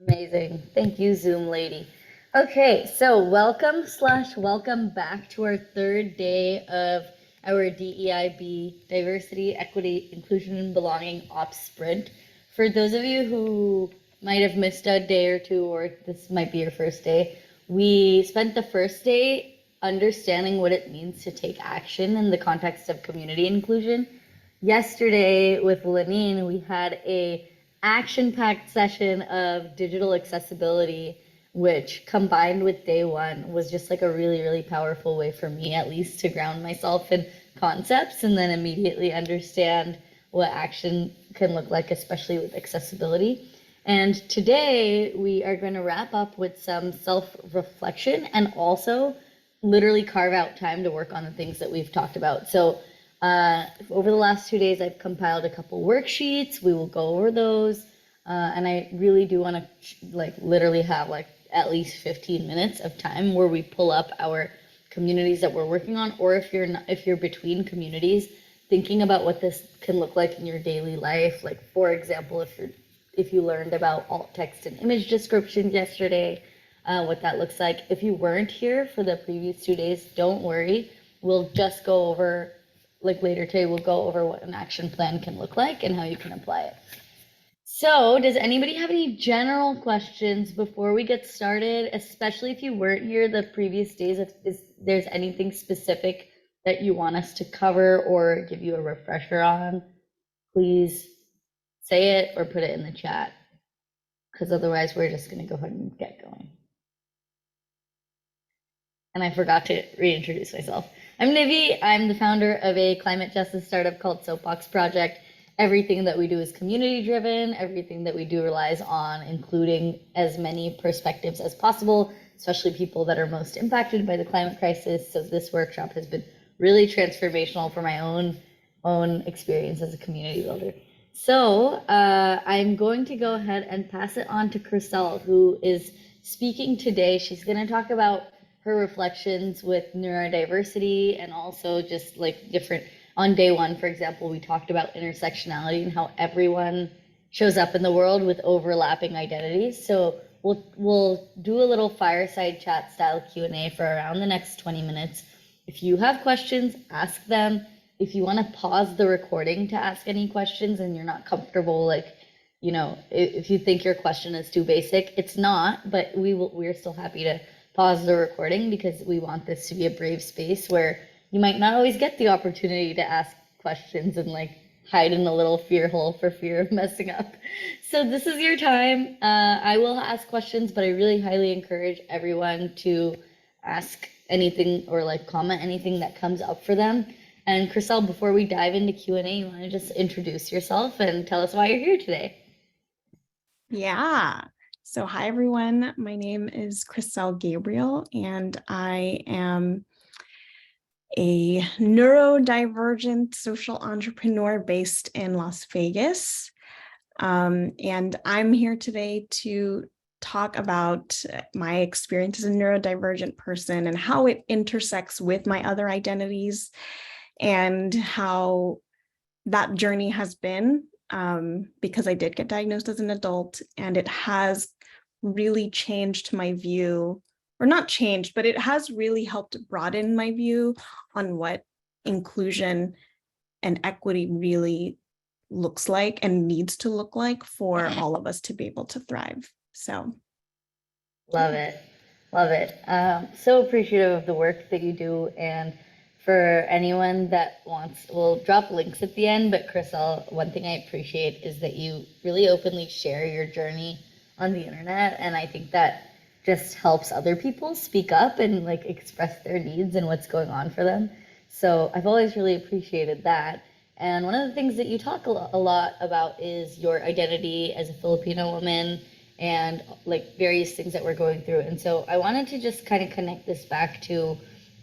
Amazing. Thank you, Zoom lady. Okay, so welcome back to our third day of our DEIB Diversity, Equity, Inclusion, and Belonging Ops Sprint. For those of you who might have missed a day or two, or this might be your first day, we spent the first day understanding what it means to take action in the context of community inclusion. Yesterday with Laneen, we had a action-packed session of digital accessibility, which combined with day one was just like a really, really powerful way for me, at least, to ground myself in concepts and then immediately understand what action can look like, especially with accessibility. And today we are going to wrap up with some self-reflection and also literally carve out time to work on the things that we've talked about. So over the last 2 days, I've compiled a couple worksheets. We will go over those. And I really do want to literally have at least 15 minutes of time where we pull up our communities that we're working on, or if you're between communities, thinking about what this can look like in your daily life. Like, for example, if you learned about alt text and image descriptions yesterday, what that looks like. If you weren't here for the previous 2 days, don't worry. We'll just go over, later today, we'll go over what an action plan can look like and how you can apply it. So does anybody have any general questions before we get started, especially if you weren't here the previous days, if there's anything specific that you want us to cover or give you a refresher on, please say it or put it in the chat, because otherwise we're just going to go ahead and get going. And I forgot to reintroduce myself. I'm Nivi. I'm the founder of a climate justice startup called Soapbox Project. Everything that we do is community driven. Everything that we do relies on including as many perspectives as possible, especially people that are most impacted by the climate crisis. So this workshop has been really transformational for my own experience as a community builder. So I'm going to go ahead and pass it on to Kriselle, who is speaking today. She's going to talk about her reflections with neurodiversity and also just different. On day one, for example, we talked about intersectionality and how everyone shows up in the world with overlapping identities. So we'll do a little fireside chat style Q&A for around the next 20 minutes. If you have questions, ask them. If you want to pause the recording to ask any questions and you're not comfortable, if you think your question is too basic, it's not, but we're still happy to pause the recording because we want this to be a brave space where you might not always get the opportunity to ask questions and hide in a little fear hole for fear of messing up. So this is your time. I will ask questions, but I really highly encourage everyone to ask anything or comment anything that comes up for them. And Kriselle, before we dive into Q&A, you want to just introduce yourself and tell us why you're here today? Yeah. So hi, everyone. My name is Kriselle Gabriel, and I am a neurodivergent social entrepreneur based in Las Vegas. And I'm here today to talk about my experience as a neurodivergent person and how it intersects with my other identities and how that journey has been, because I did get diagnosed as an adult, and it has really changed my view, or not changed, but it has really helped broaden my view on what inclusion and equity really looks like and needs to look like for all of us to be able to thrive. So love it. So appreciative of the work that you do. And for anyone that wants, we'll drop links at the end, but Kriselle, one thing I appreciate is that you really openly share your journey on the internet, and I think that just helps other people speak up and express their needs and what's going on for them. So I've always really appreciated that. And one of the things that you talk a lot about is your identity as a Filipino woman and various things that we're going through. And so I wanted to just kind of connect this back to,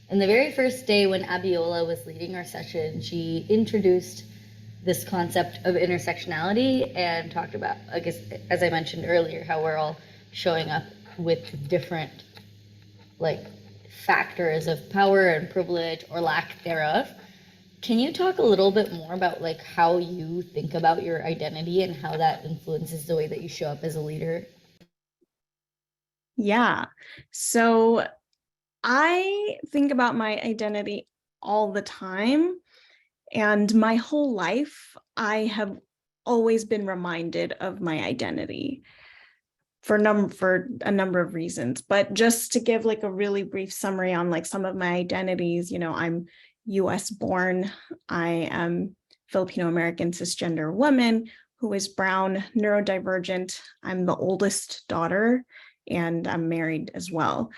in the very first day when Abbiola was leading our session, she introduced this concept of intersectionality and talked about, I guess, as I mentioned earlier, how we're all showing up with different factors of power and privilege or lack thereof. Can you talk a little bit more about how you think about your identity and how that influences the way that you show up as a leader? Yeah. So I think about my identity all the time. And my whole life, I have always been reminded of my identity for a number of reasons. But just to give like a really brief summary on like some of my identities, I'm US born. I am Filipino American cisgender woman who is brown, neurodivergent. I'm the oldest daughter and I'm married as well.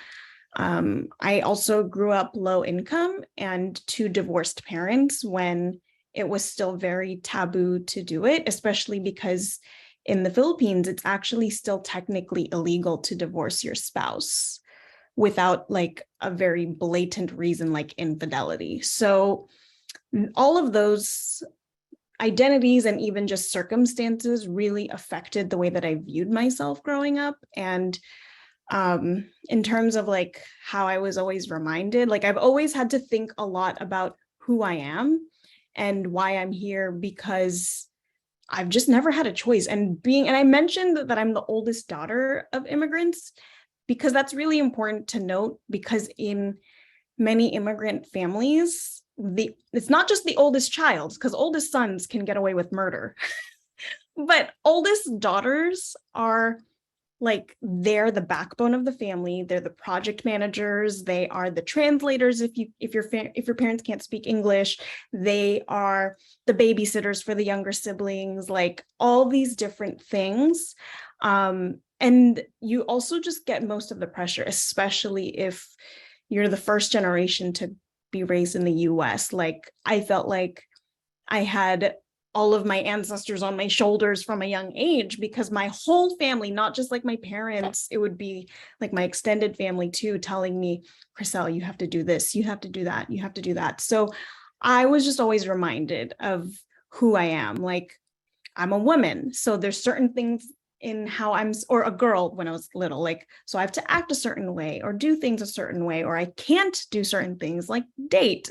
I also grew up low income and to divorced parents when it was still very taboo to do it, especially because in the Philippines, it's actually still technically illegal to divorce your spouse without like a very blatant reason like infidelity. So all of those identities and even just circumstances really affected the way that I viewed myself growing up. And in terms of like how I was always reminded, like I've always had to think a lot about who I am and why I'm here because I've just never had a choice. And I mentioned that I'm the oldest daughter of immigrants because that's really important to note because in many immigrant families, it's not just the oldest child because oldest sons can get away with murder, but oldest daughters are like they're the backbone of the family. They're the project managers. They are the translators. If your parents can't speak English, they are the babysitters for the younger siblings. Like all these different things, and you also just get most of the pressure, especially if you're the first generation to be raised in the U.S. Like I felt like I had all of my ancestors on my shoulders from a young age because my whole family, not just like my parents, it would be like my extended family too, telling me, Kriselle, you have to do this, you have to do that, you have to do that. So I was just always reminded of who I am. Like I'm a woman, so there's certain things in how or a girl when I was little, like, so I have to act a certain way or do things a certain way, or I can't do certain things like date,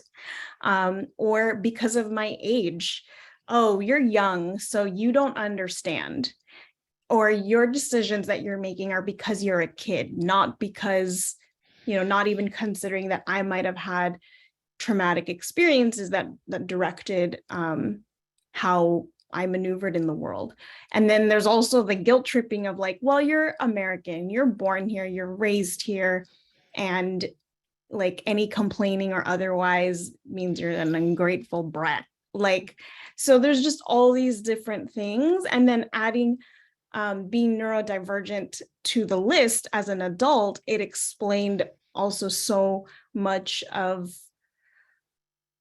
or because of my age, oh, you're young, so you don't understand. Or your decisions that you're making are because you're a kid, not because, not even considering that I might have had traumatic experiences that directed how I maneuvered in the world. And then there's also the guilt tripping of like, well, you're American, you're born here, you're raised here, and like any complaining or otherwise means you're an ungrateful brat. Like, so there's just all these different things. And then adding being neurodivergent to the list as an adult, it explained also so much of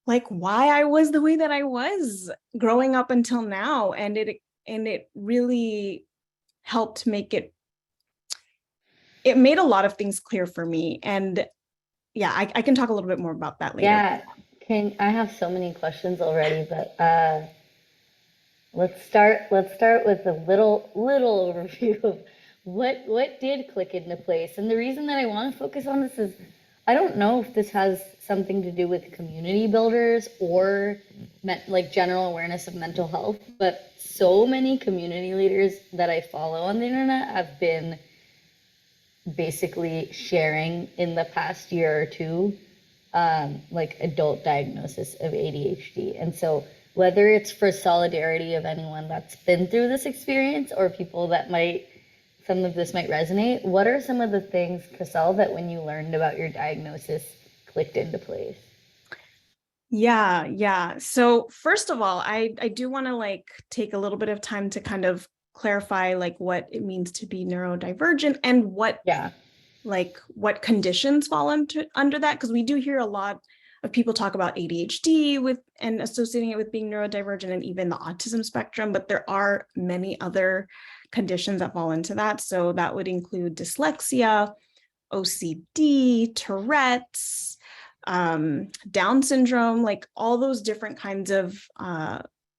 like why I was the way that I was growing up until now. And it really helped it made a lot of things clear for me. And yeah, I can talk a little bit more about that later. Yeah, I have so many questions already, but let's start with a little overview of what did click into place. And the reason that I want to focus on this is I don't know if this has something to do with community builders or like general awareness of mental health, but so many community leaders that I follow on the internet have been basically sharing in the past year or two like adult diagnosis of ADHD. And so whether it's for solidarity of anyone that's been through this experience or people that some of this might resonate, what are some of the things, Kriselle, that when you learned about your diagnosis clicked into place? Yeah. So first of all, I do want to like take a little bit of time to kind of clarify like what it means to be neurodivergent and Yeah. what conditions fall under that, because we do hear a lot of people talk about ADHD and associating it with being neurodivergent and even the autism spectrum, but there are many other conditions that fall into that. So that would include dyslexia, OCD, Tourette's, Down syndrome, like all those different kinds of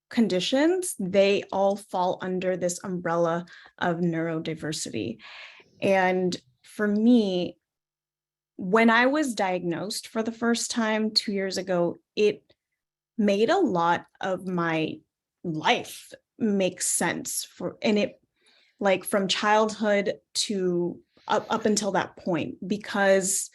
conditions, they all fall under this umbrella of neurodiversity. And for me, when I was diagnosed for the first time 2 years ago, it made a lot of my life make sense and it like from childhood to up until that point, because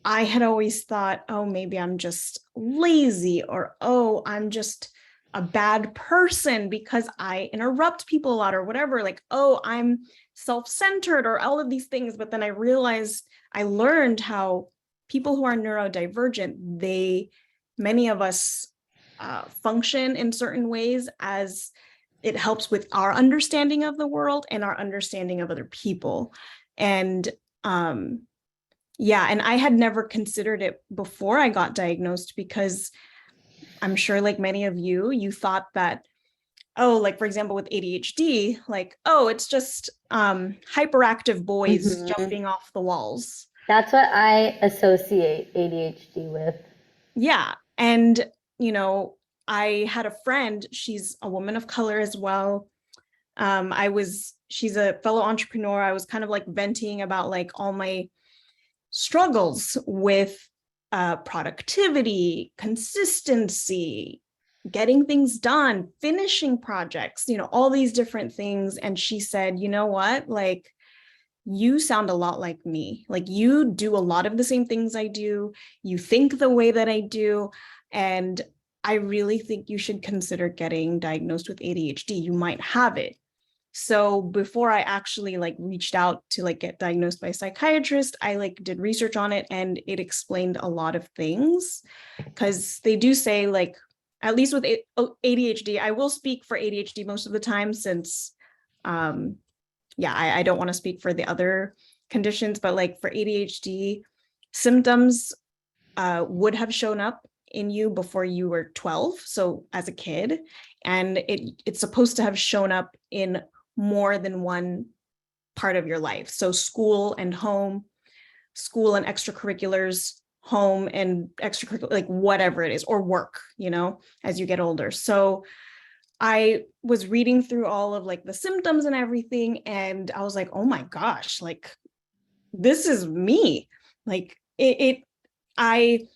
I had always thought, oh, maybe I'm just lazy, or, oh, I'm just a bad person because I interrupt people a lot, or whatever, like, oh, I'm self-centered, or all of these things. But then I learned how people who are neurodivergent, many of us function in certain ways, as it helps with our understanding of the world and our understanding of other people. And yeah, and I had never considered it before I got diagnosed, because I'm sure, like many of you, you thought that, oh, like, for example, with ADHD, like, oh, it's just hyperactive boys jumping off the walls. That's what I associate ADHD with. Yeah. And, you know, I had a friend, she's a woman of color as well. She's a fellow entrepreneur. I was kind of like venting about like all my struggles with productivity, consistency, getting things done, finishing projects, you know, all these different things. And she said, you know what, like, you sound a lot like me. Like, you do a lot of the same things I do. You think the way that I do. And I really think you should consider getting diagnosed with ADHD. You might have it. So before I actually like reached out to like get diagnosed by a psychiatrist, I like did research on it, and it explained a lot of things, because they do say, like, at least with ADHD, I will speak for ADHD most of the time, since yeah, I don't want to speak for the other conditions, but like for ADHD, symptoms would have shown up in you before you were 12, so as a kid, and it's supposed to have shown up in more than one part of your life. So school and home, school and extracurriculars, home and extracurricular, like whatever it is, or work, you know, as you get older. So I was reading through all of like the symptoms and everything, and I was like, oh my gosh, like, this is me. Like, I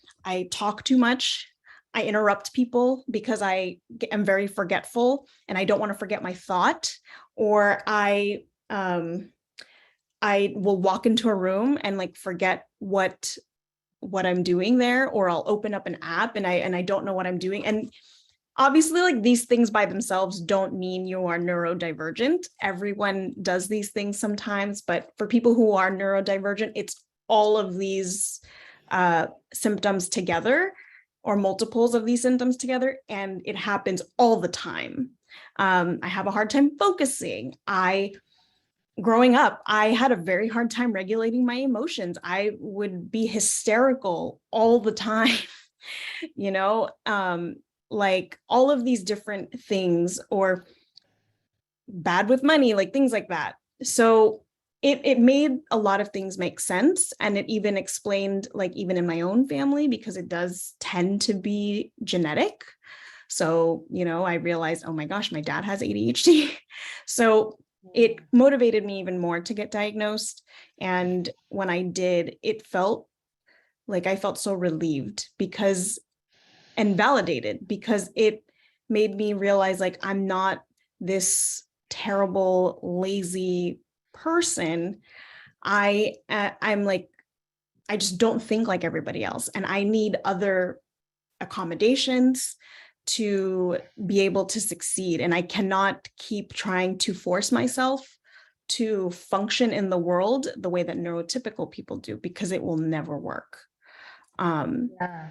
talk too much. I interrupt people because I am very forgetful and I don't want to forget my thought. Or I will walk into a room and like forget what I'm doing there, or I'll open up an app and I don't know what I'm doing. And obviously, like, these things by themselves don't mean you are neurodivergent. Everyone does these things sometimes, but for people who are neurodivergent, it's all of these symptoms together, or multiples of these symptoms together, and it happens all the time. I have a hard time focusing. Growing up, I had a very hard time regulating my emotions. I would be hysterical all the time, you know, like all of these different things, or bad with money, like things like that. So it made a lot of things make sense. And it even explained, like, even in my own family, because it does tend to be genetic. So, you know, I realized, oh my gosh, my dad has ADHD. So it motivated me even more to get diagnosed. And when I did, it felt like I felt so relieved, because, and validated, because it made me realize, like, I'm not this terrible, lazy person. I'm like, I just don't think like everybody else, and I need other accommodations to be able to succeed. And I cannot keep trying to force myself to function in the world the way that neurotypical people do, because it will never work. Yeah.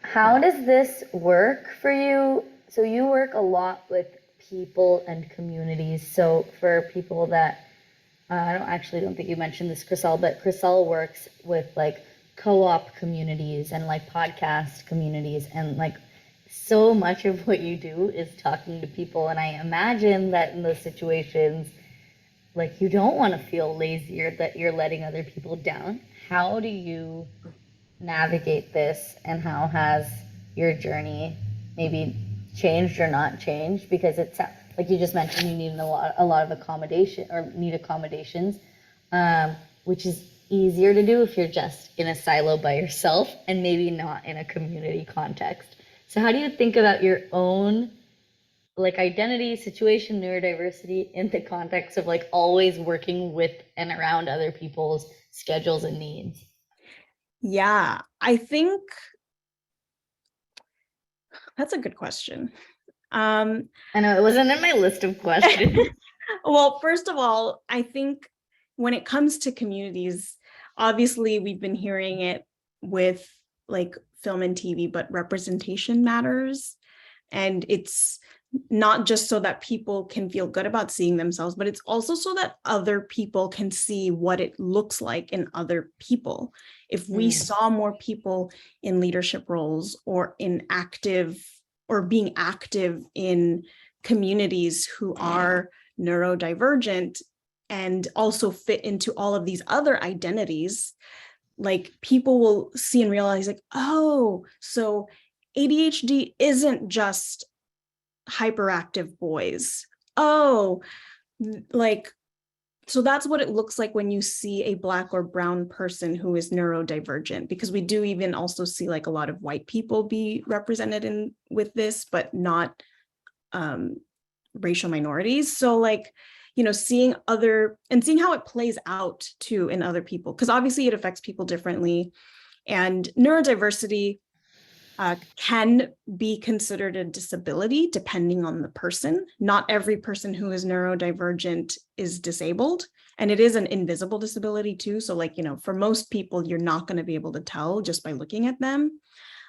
How does this work for you? So you work a lot with people and communities. So for people that don't think you mentioned this, Kriselle, but Kriselle works with like co-op communities and like podcast communities, and like so much of what you do is talking to people. And I imagine that in those situations, like, you don't want to feel lazy or that you're letting other people down. How do you navigate this, and how has your journey maybe changed or not changed? Because it's like you just mentioned, you need a lot of accommodation, or need accommodations, which is easier to do if you're just in a silo by yourself and maybe not in a community context. So how do you think about your own like identity, situation, neurodiversity in the context of like always working with and around other people's schedules and needs? Yeah, I think that's a good question. I know it wasn't in my list of questions. Well, first of all, I think when it comes to communities, obviously we've been hearing it with like film and TV, but representation matters. And it's not just so that people can feel good about seeing themselves, but it's also so that other people can see what it looks like in other people. If we saw more people in leadership roles or in active or being active in communities who are neurodivergent and also fit into all of these other identities, like people will see and realize like, oh, so ADHD isn't just hyperactive boys. Oh, like, so that's what it looks like when you see a Black or brown person who is neurodivergent, because we do even also see like a lot of white people be represented in with this, but not racial minorities. So like, you know, seeing how it plays out too in other people, because obviously it affects people differently. And neurodiversity can be considered a disability depending on the person. Not every person who is neurodivergent is disabled, and it is an invisible disability too. So like, you know, for most people, you're not going to be able to tell just by looking at them.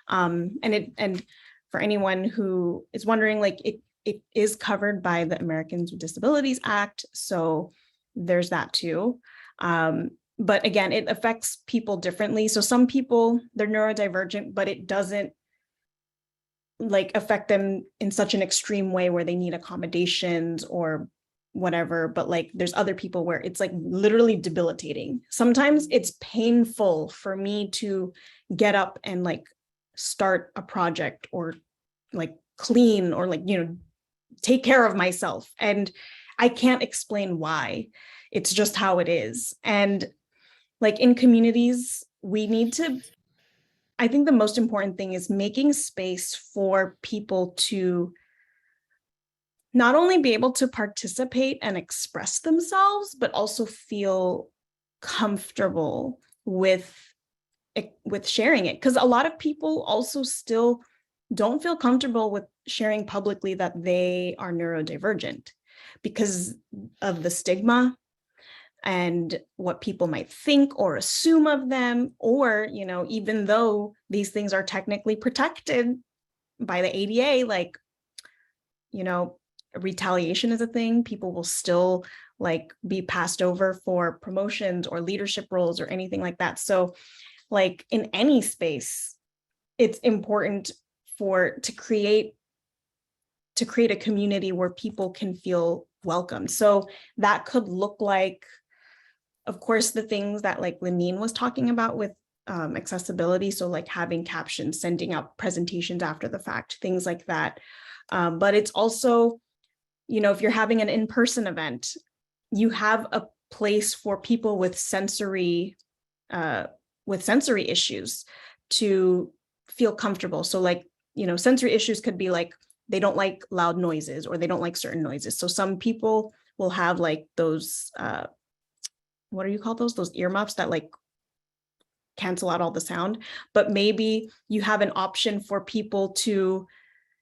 And for anyone who is wondering, like it is covered by the Americans with Disabilities Act. So there's that too. But again, it affects people differently. So some people, they're neurodivergent, but it doesn't like affect them in such an extreme way where they need accommodations or whatever. But like there's other people where it's like literally debilitating. Sometimes it's painful for me to get up and like start a project or like clean or like, you know, take care of myself. And I can't explain why. It's just how it is. And like in communities, we need to, I think the most important thing is making space for people to not only be able to participate and express themselves, but also feel comfortable with sharing it. Because a lot of people also still don't feel comfortable with sharing publicly that they are neurodivergent because of the stigma and what people might think or assume of them, or, you know, even though these things are technically protected by the ADA, like, you know, retaliation is a thing. People will still like be passed over for promotions or leadership roles or anything like that. So like in any space, it's important to create a community where people can feel welcome. So that could look like, of course, the things that like Laneen was talking about with accessibility. So like having captions, sending out presentations after the fact, things like that. But it's also, you know, if you're having an in-person event, you have a place for people with sensory issues to feel comfortable. So like, you know, sensory issues could be like, they don't like loud noises or they don't like certain noises. So some people will have like those, what do you call those? Those earmuffs that like cancel out all the sound. But maybe you have an option for people to,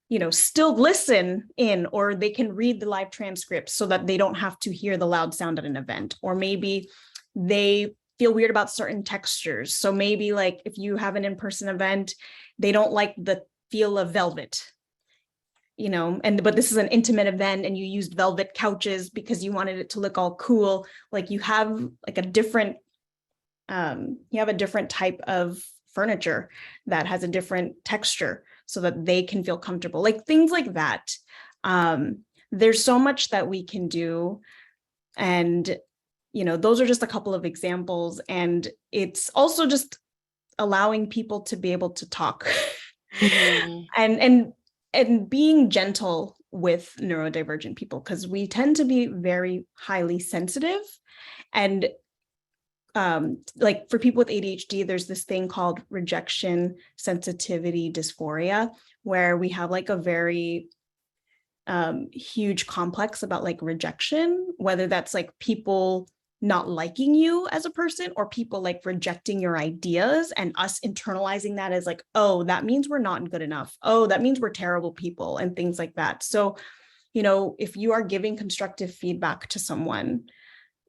you know, still listen in, or they can read the live transcript so that they don't have to hear the loud sound at an event. Or maybe they feel weird about certain textures. So maybe like if you have an in-person event, they don't like the feel of velvet, you know, but this is an intimate event and you used velvet couches because you wanted it to look all cool. Like you have like a different, you have a different type of furniture that has a different texture so that they can feel comfortable, like things like that. There's so much that we can do. And, you know, those are just a couple of examples. And it's also just allowing people to be able to talk and being gentle with neurodivergent people, because we tend to be very highly sensitive. And like for people with ADHD, there's this thing called rejection sensitivity dysphoria, where we have like a very huge complex about like rejection, whether that's like people not liking you as a person or people like rejecting your ideas and us internalizing that as like, oh, that means we're not good enough. Oh, that means we're terrible people and things like that. So, you know, if you are giving constructive feedback to someone,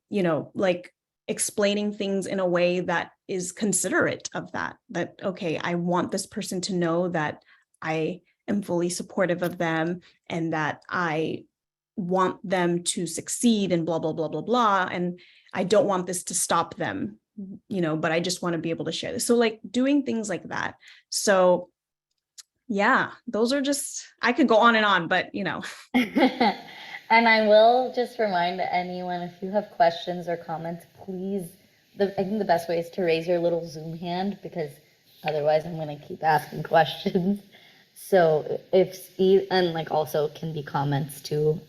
you know, like explaining things in a way that is considerate of that, okay, I want this person to know that I am fully supportive of them and that I want them to succeed and blah, blah, blah, blah, blah. And I don't want this to stop them, you know, but I just want to be able to share this. So like doing things like that. So yeah, those are just, I could go on, but you know. And I will just remind anyone, if you have questions or comments, please, I think the best way is to raise your little Zoom hand, because otherwise I'm going to keep asking questions. So and like also can be comments too.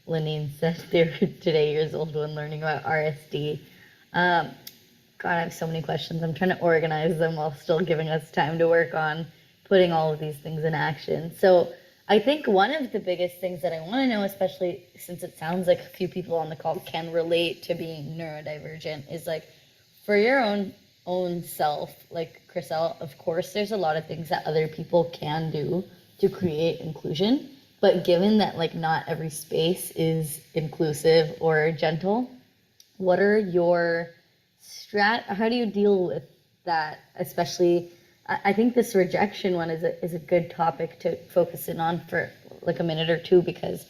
Laneen said they were today years old when learning about RSD. God, I have so many questions. I'm trying to organize them while still giving us time to work on putting all of these things in action. So I think one of the biggest things that I want to know, especially since it sounds like a few people on the call can relate to being neurodivergent, is like for your own self, like Kriselle, of course, there's a lot of things that other people can do to create inclusion. But given that like not every space is inclusive or gentle, what are your how do you deal with that? Especially, I think this rejection one is a good topic to focus in on for like a minute or two, because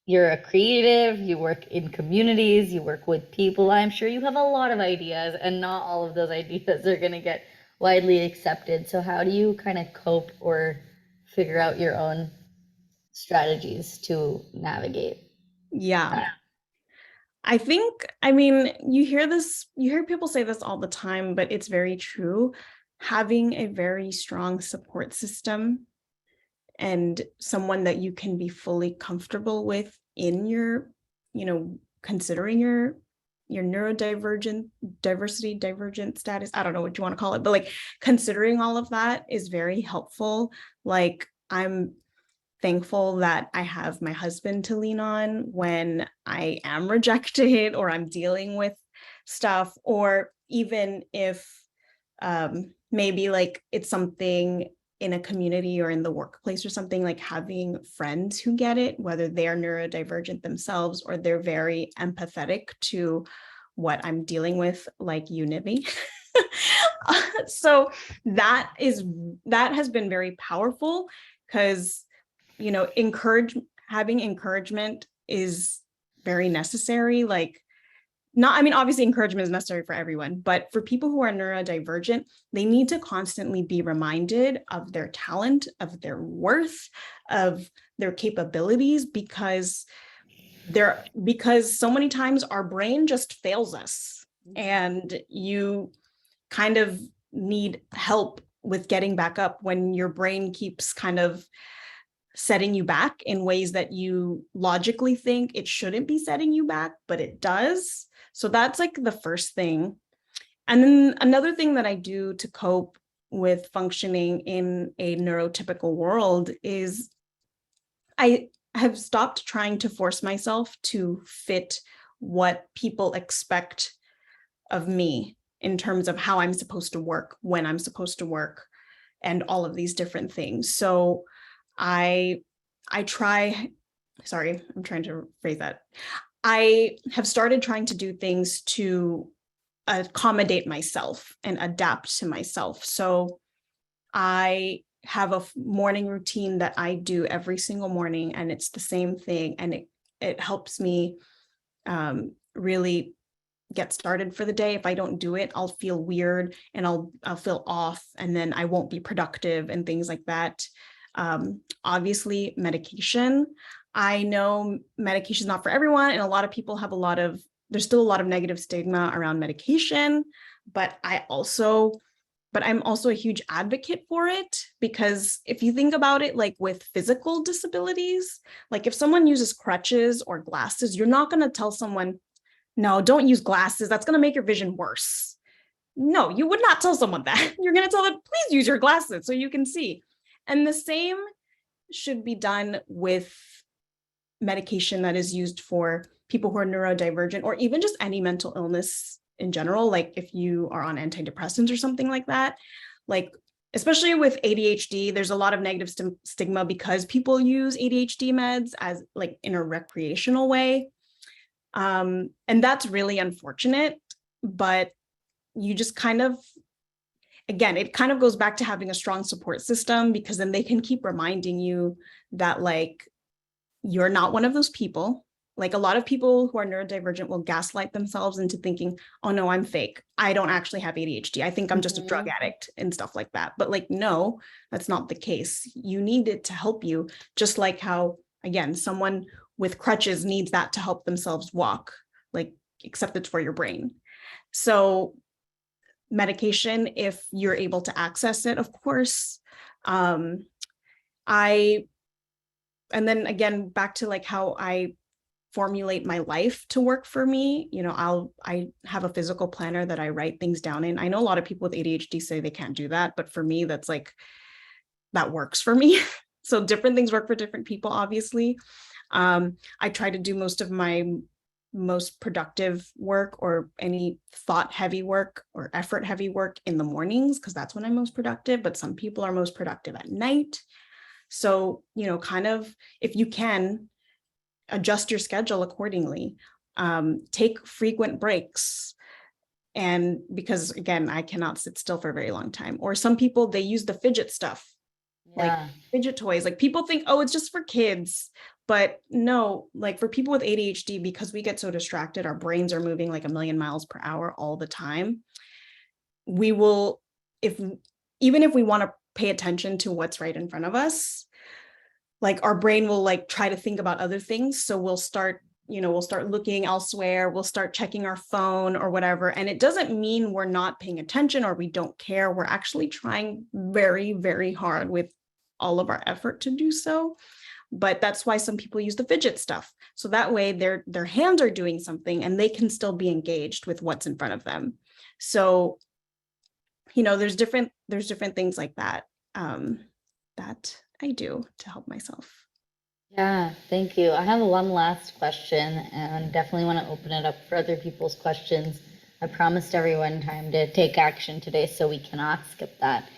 you're a creative, you work in communities, you work with people. I'm sure you have a lot of ideas, and not all of those ideas are going to get widely accepted. So how do you kind of cope or figure out your own strategies to navigate? Yeah. I think, I mean, you hear people say this all the time, but it's very true. Having a very strong support system and someone that you can be fully comfortable with in your, you know, considering your neurodivergent divergent status. I don't know what you want to call it, but like considering all of that is very helpful. Like I'm thankful that I have my husband to lean on when I am rejected or I'm dealing with stuff, or even if maybe like it's something in a community or in the workplace or something, like having friends who get it, whether they are neurodivergent themselves or they're very empathetic to what I'm dealing with, like you, Nivi. So that has been very powerful, because you know, having encouragement is very necessary. Like, I mean, obviously encouragement is necessary for everyone, but for people who are neurodivergent, they need to constantly be reminded of their talent, of their worth, of their capabilities, because so many times our brain just fails us, and you kind of need help with getting back up when your brain keeps kind of setting you back in ways that you logically think it shouldn't be setting you back, but it does. So that's like the first thing. And then another thing that I do to cope with functioning in a neurotypical world is I have stopped trying to force myself to fit what people expect of me in terms of how I'm supposed to work, when I'm supposed to work, and all of these different things. So I try, sorry, I'm trying to phrase that. I have started trying to do things to accommodate myself and adapt to myself. So I have a morning routine that I do every single morning, and it's the same thing. And it helps me really get started for the day. If I don't do it, I'll feel weird and I'll feel off, and then I won't be productive and things like that. Obviously, medication. I know medication is not for everyone, and a lot of people have there's still a lot of negative stigma around medication, but I'm also a huge advocate for it, because if you think about it, like with physical disabilities, like if someone uses crutches or glasses, you're not going to tell someone, no, don't use glasses, that's going to make your vision worse. No, you would not tell someone that. You're going to tell them, please use your glasses so you can see. And the same should be done with medication that is used for people who are neurodivergent, or even just any mental illness in general, like if you are on antidepressants or something like that, like especially with ADHD, there's a lot of negative stigma because people use ADHD meds as like in a recreational way. And that's really unfortunate, but you just kind of, again, it kind of goes back to having a strong support system, because then they can keep reminding you that like, you're not one of those people. Like a lot of people who are neurodivergent will gaslight themselves into thinking, oh no, I'm fake. I don't actually have ADHD. I think I'm just a drug addict and stuff like that. But like, no, that's not the case. You need it to help you, just like how, again, someone with crutches needs that to help themselves walk, like, except it's for your brain. So medication, if you're able to access it, of course. And then again, back to like how I formulate my life to work for me, you know, I have a physical planner that I write things down in. I know a lot of people with ADHD say they can't do that, but for me, that's like, that works for me. So different things work for different people, obviously. I try to do most of my most productive work, or any thought heavy work or effort heavy work, in the mornings, because that's when I'm most productive, but some people are most productive at night. So, you know, kind of, if you can, adjust your schedule accordingly, take frequent breaks. And because again, I cannot sit still for a very long time. Or some people, they use the fidget stuff, like fidget toys. Like people think, oh, it's just for kids. But no, like for people with ADHD, because we get so distracted, our brains are moving like a million miles per hour all the time. We will, even if we want to pay attention to what's right in front of us, like our brain will like try to think about other things. So we'll start looking elsewhere. We'll start checking our phone or whatever. And it doesn't mean we're not paying attention or we don't care. We're actually trying very, very hard with all of our effort to do so. But that's why some people use the fidget stuff. So that way their hands are doing something and they can still be engaged with what's in front of them. So, you know, there's different things like that, that I do to help myself. Yeah, thank you. I have one last question and definitely want to open it up for other people's questions. I promised everyone time to take action today, so we cannot skip that.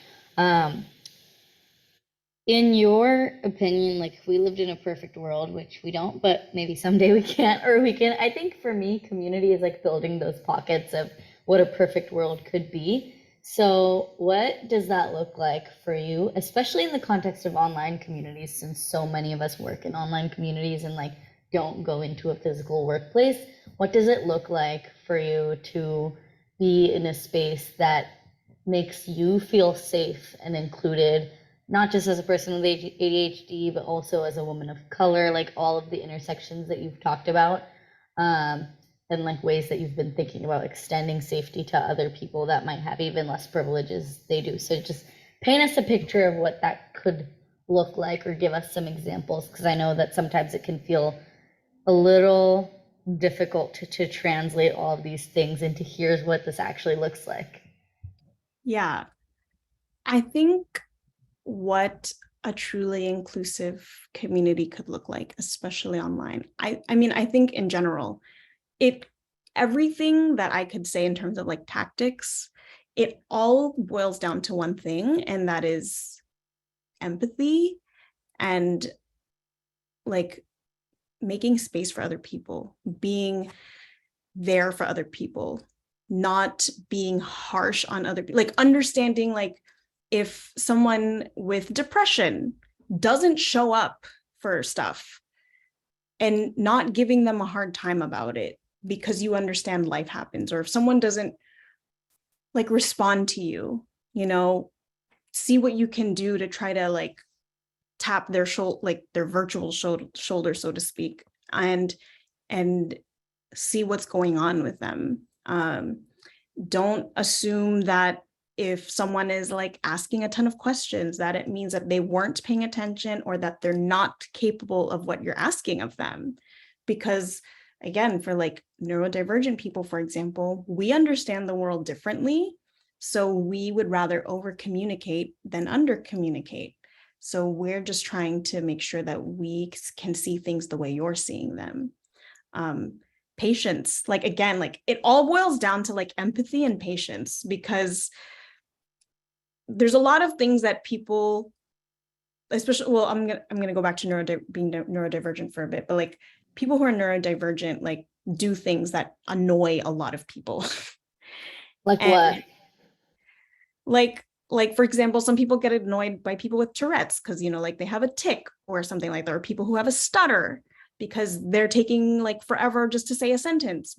In your opinion, like if we lived in a perfect world, which we don't, but maybe someday we can't, or we can, I think for me, community is like building those pockets of what a perfect world could be. So what does that look like for you, especially in the context of online communities, since so many of us work in online communities and like don't go into a physical workplace? What does it look like for you to be in a space that makes you feel safe and included, not just as a person with ADHD, but also as a woman of color, like all of the intersections that you've talked about, and like ways that you've been thinking about extending safety to other people that might have even less privileges they do. So just paint us a picture of what that could look like, or give us some examples, because I know that sometimes it can feel a little difficult to translate all of these things into here's what this actually looks like. Yeah, I think what a truly inclusive community could look like, especially online. I mean, I think in general, everything that I could say in terms of like tactics, it all boils down to one thing, and that is empathy and like making space for other people, being there for other people, not being harsh on other people, like understanding, like if someone with depression doesn't show up for stuff, and not giving them a hard time about it because you understand life happens, or if someone doesn't like respond to you, you know, see what you can do to try to like tap their shoulder, like their virtual shoulder, so to speak, and see what's going on with them. Don't assume that if someone is like asking a ton of questions, that it means that they weren't paying attention or that they're not capable of what you're asking of them. Because again, for like neurodivergent people, for example, we understand the world differently. So we would rather over communicate than under communicate. So we're just trying to make sure that we can see things the way you're seeing them. Patience, like, again, like it all boils down to like empathy and patience, because there's a lot of things that people, especially, well, I'm gonna go back to being neurodivergent for a bit, but like people who are neurodivergent like do things that annoy a lot of people. Like And what? like for example, some people get annoyed by people with Tourette's because, you know, like they have a tic or something like that, or people who have a stutter because they're taking like forever just to say a sentence,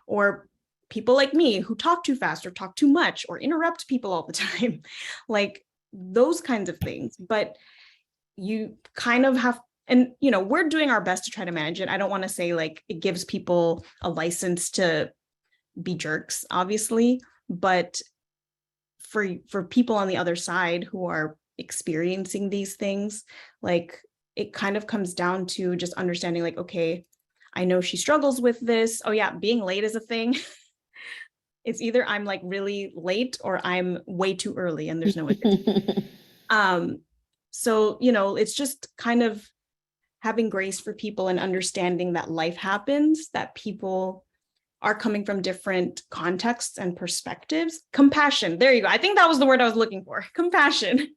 or people like me who talk too fast or talk too much or interrupt people all the time, like those kinds of things. But you kind of have, and you know, we're doing our best to try to manage it. I don't want to say like it gives people a license to be jerks, obviously, but for people on the other side who are experiencing these things, like it kind of comes down to just understanding like, okay, I know she struggles with this. Oh yeah, being late is a thing. It's either I'm like really late or I'm way too early and there's no in between. So, you know, it's just kind of having grace for people and understanding that life happens, that people are coming from different contexts and perspectives. Compassion, there you go. I think that was the word I was looking for. Compassion.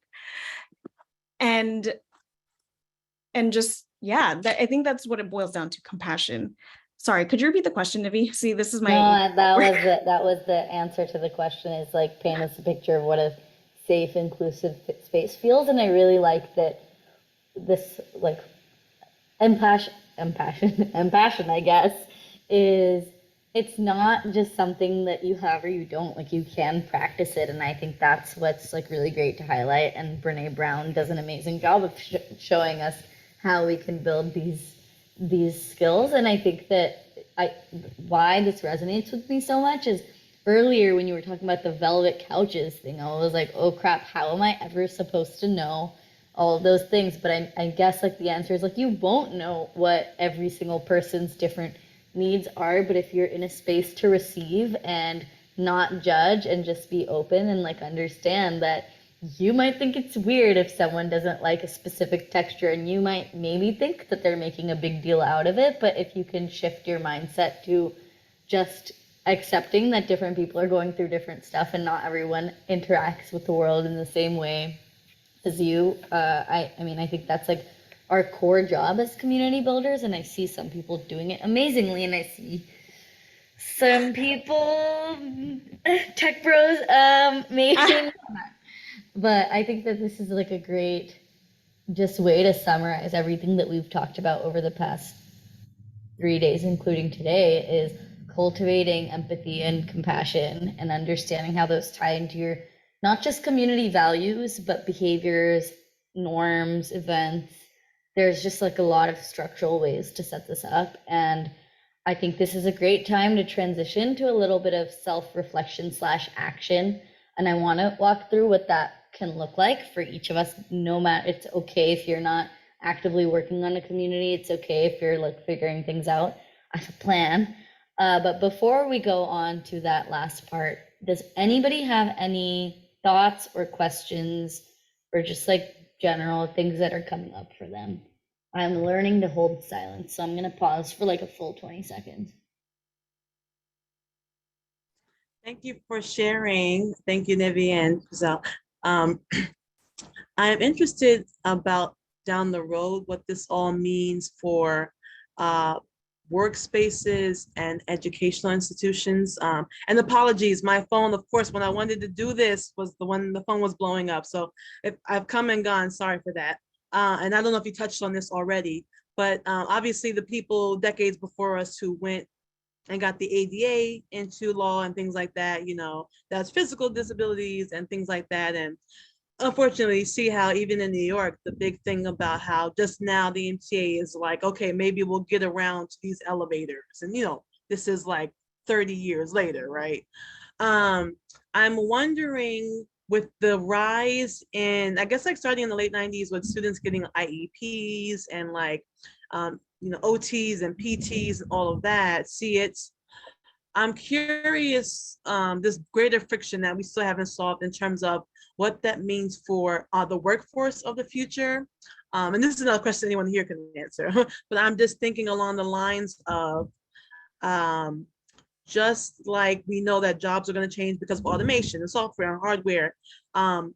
And just, yeah, I think that's what it boils down to, compassion. Sorry, could you repeat the question, Nivi? See, this is my No, that was the answer to the question, is like paint us a picture of what a safe, inclusive space feels. And I really like that this like empassion, I guess, is it's not just something that you have or you don't, like you can practice it. And I think that's what's like really great to highlight. And Brene Brown does an amazing job of showing us how we can build these skills. And I think that why this resonates with me so much is earlier when you were talking about the velvet couches thing, I was like, oh crap, how am I ever supposed to know all of those things? But I guess like the answer is like you won't know what every single person's different needs are, but if you're in a space to receive and not judge and just be open and like understand that you might think it's weird if someone doesn't like a specific texture, and you might maybe think that they're making a big deal out of it, but if you can shift your mindset to just accepting that different people are going through different stuff and not everyone interacts with the world in the same way as you, I mean, I think that's like our core job as community builders, and I see some people doing it amazingly, and I see some people, tech bros, maybe not. But I think that this is like a great just way to summarize everything that we've talked about over the past 3 days, including today, is cultivating empathy and compassion and understanding how those tie into your not just community values, but behaviors, norms, events. There's just like a lot of structural ways to set this up. And I think this is a great time to transition to a little bit of self-reflection / action. And I want to walk through what that can look like for each of us. No matter, it's okay if you're not actively working on a community. It's okay if you're like figuring things out as a plan. But before we go on to that last part, does anybody have any thoughts or questions or just like general things that are coming up for them? I'm learning to hold silence, so I'm going to pause for like a full 20 seconds. Thank you for sharing. Thank you, Nivi and Kriselle. I'm interested about down the road what this all means for workspaces and educational institutions. And apologies, my phone, of course, when I wanted to do this was the phone was blowing up. So if I've come and gone, sorry for that. And I don't know if you touched on this already, but obviously the people decades before us who went and got the ADA into law and things like that, you know, that's physical disabilities and things like that. And unfortunately, see how even in New York, the big thing about how just now the MTA is like, okay, maybe we'll get around to these elevators. And, you know, this is like 30 years later, right? I'm wondering with the rise in, I guess like starting in the late 90s with students getting IEPs and like, you know, OTs and PTs and all of that, see it's I'm curious, this greater friction that we still haven't solved in terms of what that means for the workforce of the future. And this is another question anyone here can answer, but I'm just thinking along the lines of um, just like we know that jobs are going to change because of automation and software and hardware. Um,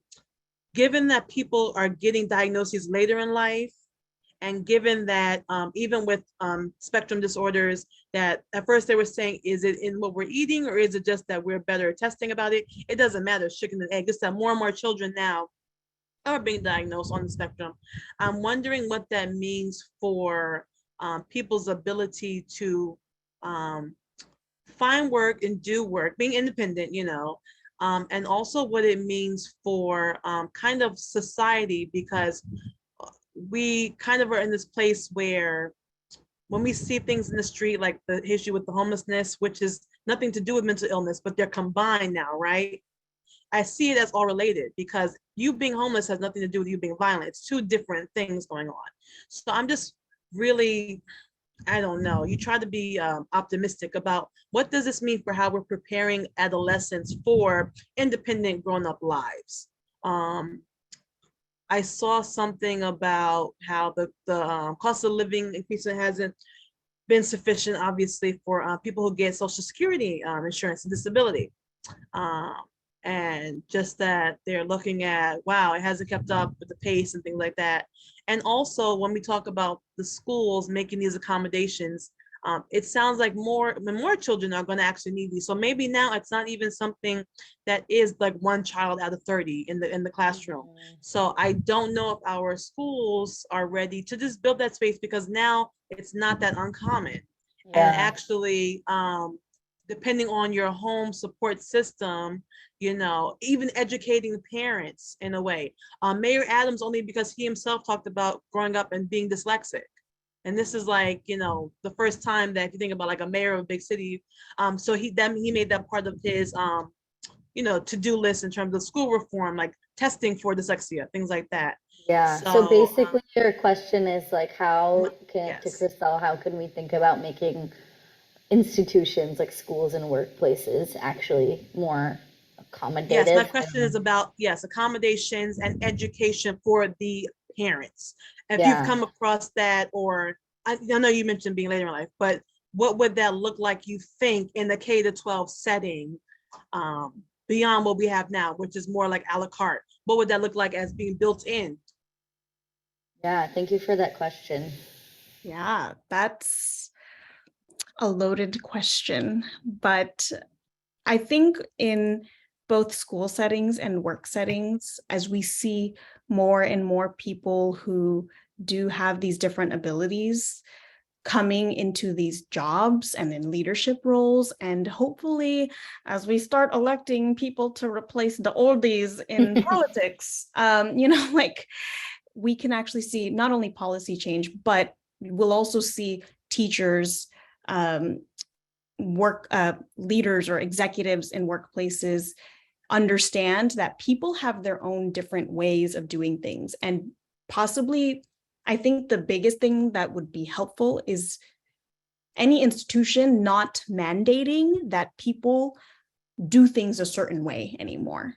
Given that people are getting diagnoses later in life, and given that even with spectrum disorders, that at first they were saying, is it in what we're eating or is it just that we're better at testing about it? It doesn't matter, chicken and egg. It's that more and more children now are being diagnosed on the spectrum. I'm wondering what that means for people's ability to find work and do work, being independent, and also what it means for kind of society, because we kind of are in this place where when we see things in the street, like the issue with the homelessness, which is nothing to do with mental illness, but they're combined now, right? I see it as all related because you being homeless has nothing to do with you being violent. It's two different things going on. So I'm just really, I don't know, you try to be optimistic about what does this mean for how we're preparing adolescents for independent grown-up lives. I saw something about how the cost of living increase hasn't been sufficient, obviously, for people who get Social Security insurance and disability. And just that they're looking at, wow, it hasn't kept up with the pace and things like that. And also when we talk about the schools making these accommodations, it sounds like more children are going to actually need these. So maybe now it's not even something that is like one child out of 30 in the classroom. So I don't know if our schools are ready to just build that space, because now it's not that uncommon. And actually, depending on your home support system, even educating parents in a way. Mayor Adams, only because he himself talked about growing up and being dyslexic. And this is like, the first time that if you think about like a mayor of a big city, so he made that part of his, to-do list in terms of school reform, like testing for dyslexia, things like that. Yeah. So So, basically, your question is like, to yes. Kriselle, how can we think about making institutions like schools and workplaces actually more Yes, my accommodative? question is about, yes, accommodations and education for the parents. If you've Yeah. come across that, or I know you mentioned being later in life, but what would that look like, you think, in the K-12 setting, beyond what we have now, which is more like a la carte? What would that look like as being built in? Yeah. Thank you for that question. Yeah, that's a loaded question, but I think in both school settings and work settings, as we see more and more people who do have these different abilities coming into these jobs and in leadership roles, and hopefully as we start electing people to replace the oldies in politics, like we can actually see not only policy change, but we'll also see teachers, work leaders or executives in workplaces understand that people have their own different ways of doing things. And possibly, I think the biggest thing that would be helpful is any institution not mandating that people do things a certain way anymore,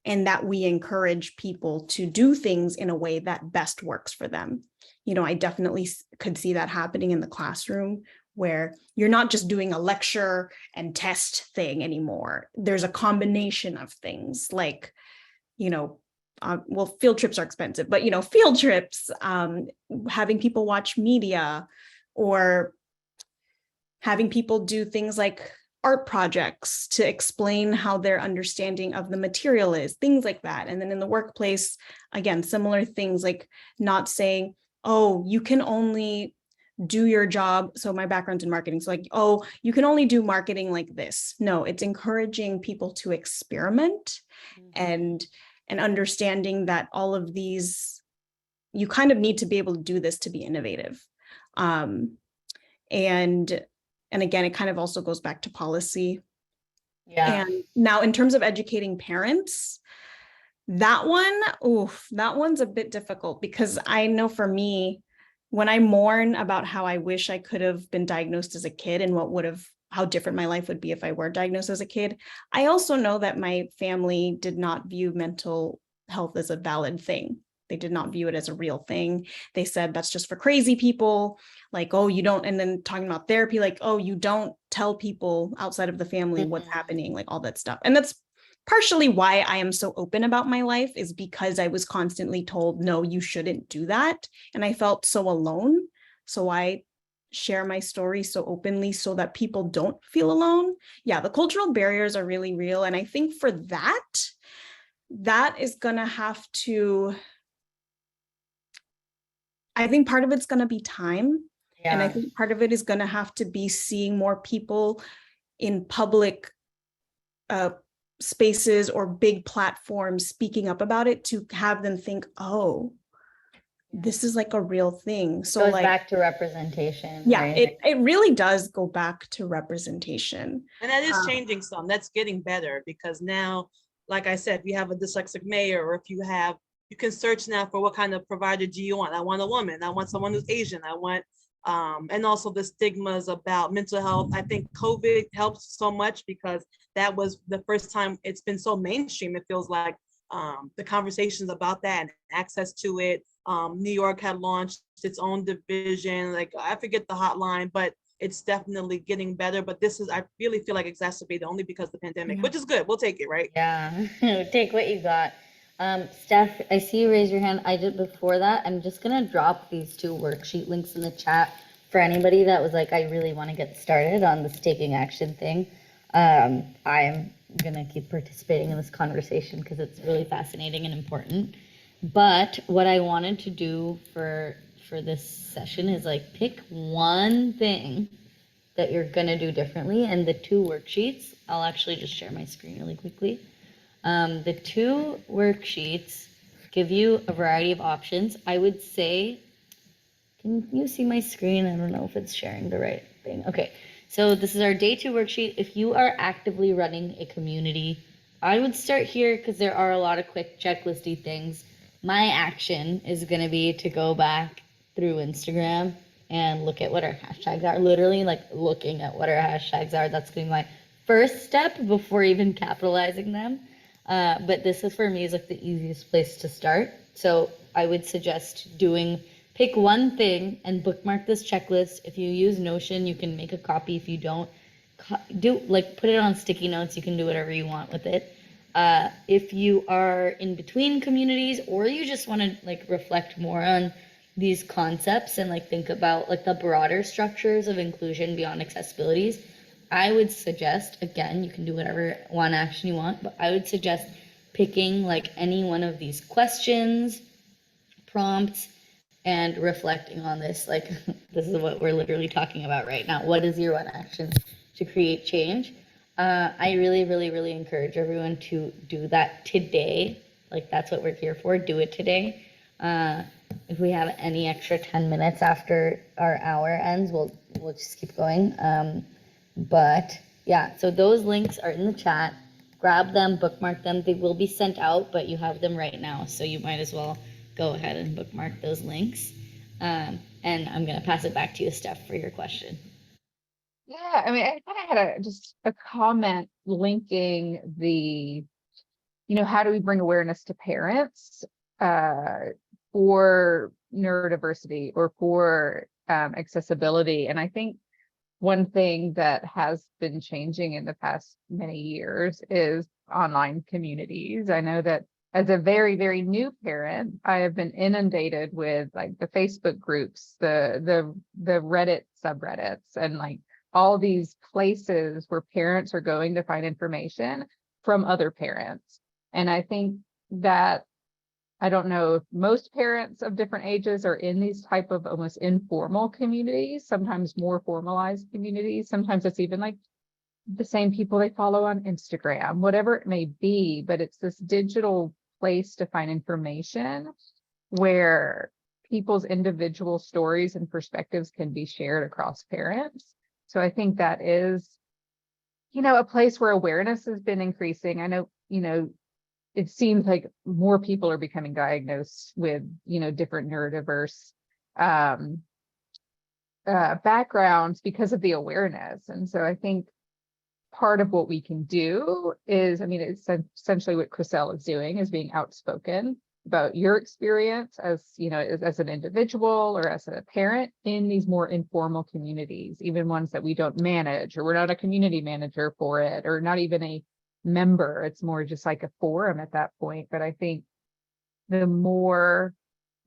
and that we encourage people to do things in a way that best works for them. I definitely could see that happening in the classroom, where you're not just doing a lecture and test thing anymore. There's a combination of things like, field trips are expensive, but, field trips, having people watch media, or having people do things like art projects to explain how their understanding of the material is, things like that. And then in the workplace, again, similar things, like not saying, oh, you can only do your job. So my background's in marketing. So like, oh, you can only do marketing like this. No, it's encouraging people to experiment and understanding that all of these, you kind of need to be able to do this to be innovative. And again, it kind of also goes back to policy. Yeah. And now in terms of educating parents, that one's a bit difficult, because I know for me, when I mourn about how I wish I could have been diagnosed as a kid and what would have how different my life would be if I were diagnosed as a kid. I also know that my family did not view mental health as a valid thing. They did not view it as a real thing. They said that's just for crazy people. Like, oh, you don't, and then talking about therapy, like, oh, you don't tell people outside of the family what's happening, like all that stuff. And that's partially why I am so open about my life, is because I was constantly told, no, you shouldn't do that. And I felt so alone. So I share my story so openly so that people don't feel alone. Yeah, the cultural barriers are really real. And I think for that is gonna have to, I think part of it's gonna be time. And I Yeah. think part of it is gonna have to be seeing more people in public spaces or big platforms speaking up about it, to have them think, oh, this is like a real thing. So Goes like, back to representation, yeah, right? it really does go back to representation. And that is changing some. That's getting better because now, like I said, if you have a dyslexic mayor, or if you can search now for what kind of provider do you want. I want a woman. I want someone who's Asian. I want, and also the stigmas about mental health. I think COVID helps so much because that was the first time it's been so mainstream. It feels like the conversations about that and access to it. New York had launched its own division. Like I forget the hotline, but it's definitely getting better. But this is, I really feel like exacerbated only because of the pandemic, Yeah. which is good. We'll take it, right? Yeah, take what you got. Steph, I see you raise your hand. I did before that. I'm just gonna drop these two worksheet links in the chat for anybody that was like, I really want to get started on this taking action thing. I'm gonna keep participating in this conversation because it's really fascinating and important. But what I wanted to do for this session is like pick one thing that you're gonna do differently, and the two worksheets, I'll actually just share my screen really quickly. The two worksheets give you a variety of options. I would say, can you see my screen? I don't know if it's sharing the right thing. Okay, so this is our day 2 worksheet. If you are actively running a community, I would start here because there are a lot of quick checklisty things. My action is going to be to go back through Instagram and look at what our hashtags are. Literally, like looking at what our hashtags are. That's going to be my first step before even capitalizing them. But this is, for me, is like the easiest place to start. So I would suggest pick one thing and bookmark this checklist. If you use Notion, you can make a copy. If you don't, put it on sticky notes. You can do whatever you want with it. If you are in between communities, or you just want to like reflect more on these concepts and like think about like the broader structures of inclusion beyond accessibilities, I would suggest, again, you can do whatever one action you want, but I would suggest picking like any one of these questions, prompts, and reflecting on this. Like, this is what we're literally talking about right now. What is your one action to create change? I really, really, really encourage everyone to do that today. Like, that's what we're here for. Do it today. If we have any extra 10 minutes after our hour ends, we'll just keep going. But yeah, so those links are in the chat. Grab them, bookmark them. They will be sent out, but you have them right now, so you might as well go ahead and bookmark those links. And I'm going to pass it back to you, Steph, for your question. Yeah, I mean, I kind of had just a comment linking the, how do we bring awareness to parents for neurodiversity or for accessibility? And I think one thing that has been changing in the past many years is online communities. I know that as a very, very new parent, I have been inundated with like the Facebook groups, the Reddit subreddits, and like all these places where parents are going to find information from other parents. And I think that, I don't know if most parents of different ages are in these type of almost informal communities, sometimes more formalized communities. Sometimes it's even like the same people they follow on Instagram, whatever it may be, but it's this digital place to find information where people's individual stories and perspectives can be shared across parents. So I think that is, a place where awareness has been increasing. I know, it seems like more people are becoming diagnosed with, different neurodiverse backgrounds because of the awareness. And so I think part of what we can do is, I mean, it's essentially what Kriselle is doing, is being outspoken about your experience as, you know, as an individual or as a parent in these more informal communities, even ones that we don't manage, or we're not a community manager for it, or not even a member. It's more just like a forum at that point. But I think the more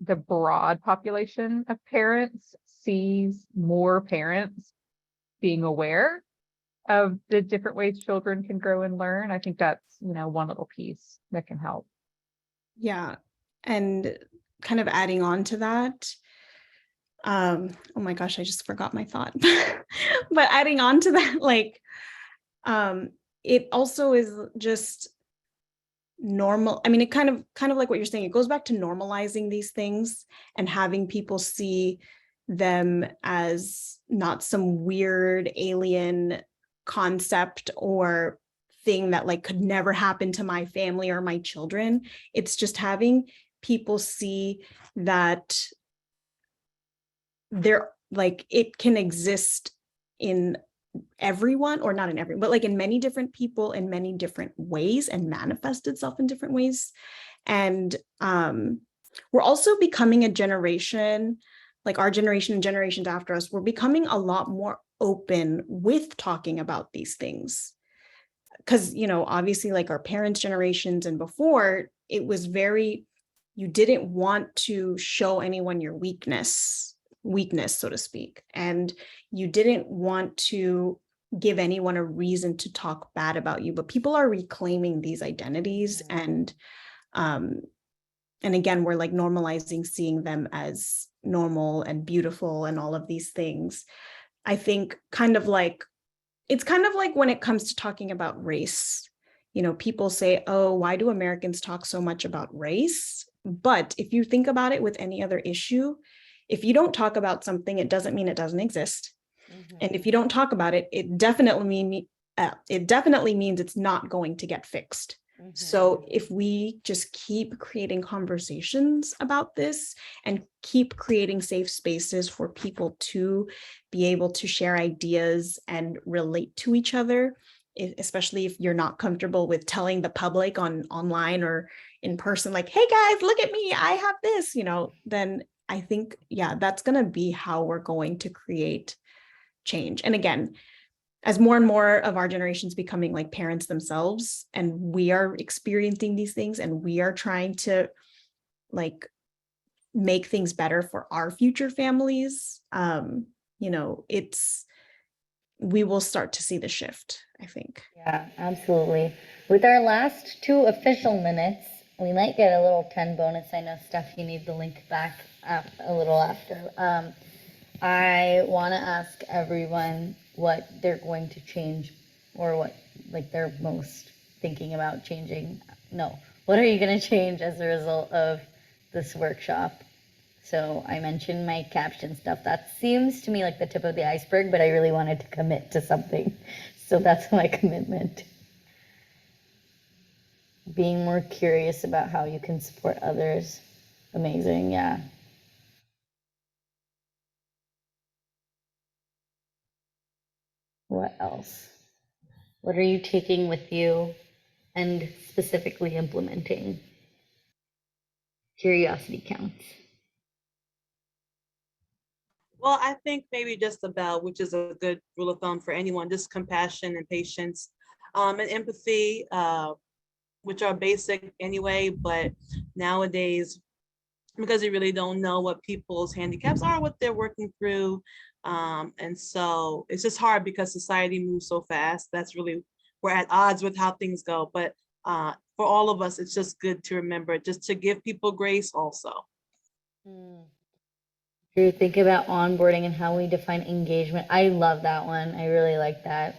the broad population of parents sees more parents being aware of the different ways children can grow and learn, I think that's, you know, one little piece that can help. Yeah. And kind of adding on to that, oh my gosh, I just forgot my thought. But adding on to that, like, it also is just normal. I mean, it kind of like what you're saying, it goes back to normalizing these things and having people see them as not some weird alien concept or thing that like could never happen to my family or my children. It's just having people see that they're like, it can exist in everyone, or not in everyone, but like in many different people in many different ways, and manifest itself in different ways. And we're also becoming a generation, like our generation and generations after us, we're becoming a lot more open with talking about these things. Because, you know, obviously like our parents' generations and before, it was very, you didn't want to show anyone your weakness, so to speak. And you didn't want to give anyone a reason to talk bad about you. But people are reclaiming these identities. And again, we're like normalizing seeing them as normal and beautiful and all of these things. I think kind of like, it's kind of like when it comes to talking about race, you know, people say, oh, why do Americans talk so much about race? But if you think about it with any other issue, if you don't talk about something, it doesn't mean it doesn't exist. And if you don't talk about it, it definitely means it's not going to get fixed. So if we just keep creating conversations about this and keep creating safe spaces for people to be able to share ideas and relate to each other, especially if you're not comfortable with telling the public online or in person, like, hey guys, look at me, I have this, you know, then I think, yeah, that's going to be how we're going to create change. And again, as more and more of our generations becoming like parents themselves, and we are experiencing these things, and we are trying to like make things better for our future families, you know, we will start to see the shift, I think. Yeah, absolutely. With our last 2 official minutes, we might get a little 10 bonus. I know, Steph, you need the link back a little after. I want to ask everyone what they're going to change, or what like they're most thinking about changing. No, what are you going to change as a result of this workshop? So I mentioned my caption stuff. That seems to me like the tip of the iceberg, but I really wanted to commit to something. So that's my commitment. Being more curious about how you can support others. Amazing, yeah. What else? What are you taking with you and specifically implementing? Curiosity counts. Well, I think maybe just about, which is a good rule of thumb for anyone, just compassion and patience, and empathy, which are basic anyway, but nowadays, because you really don't know what people's handicaps are, what they're working through. And so it's just hard because society moves so fast. That's really, we're at odds with how things go. But for all of us, it's just good to remember, just to give people grace also. To think about onboarding and how we define engagement. I love that one. I really like that.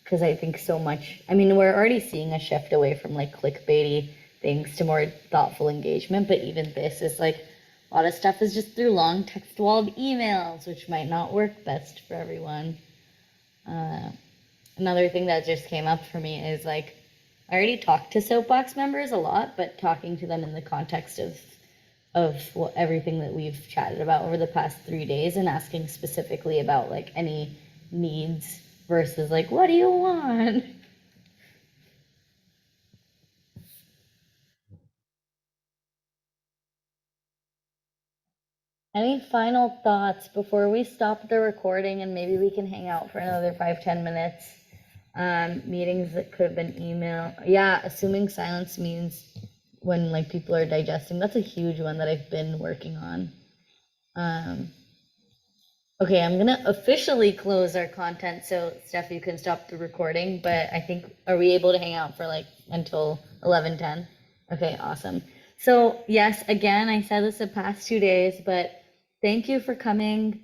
Because I think so much, I mean, we're already seeing a shift away from like clickbaity things to more thoughtful engagement, but even this is like, a lot of stuff is just through long text-walled emails, which might not work best for everyone. Another thing that just came up for me is like, I already talk to Soapbox members a lot, but talking to them in the context of everything that we've chatted about over the past 3 days, and asking specifically about like any needs versus like, what do you want? Any final thoughts before we stop the recording and maybe we can hang out for another 5-10 minutes? Meetings that could have been email. Yeah, assuming silence means when like people are digesting. That's a huge one that I've been working on. Okay, I'm gonna officially close our content, so Steph, you can stop the recording, but I think, are we able to hang out for like until 11:10? Okay, awesome. So yes, again, I said this the past 2 days, but thank you for coming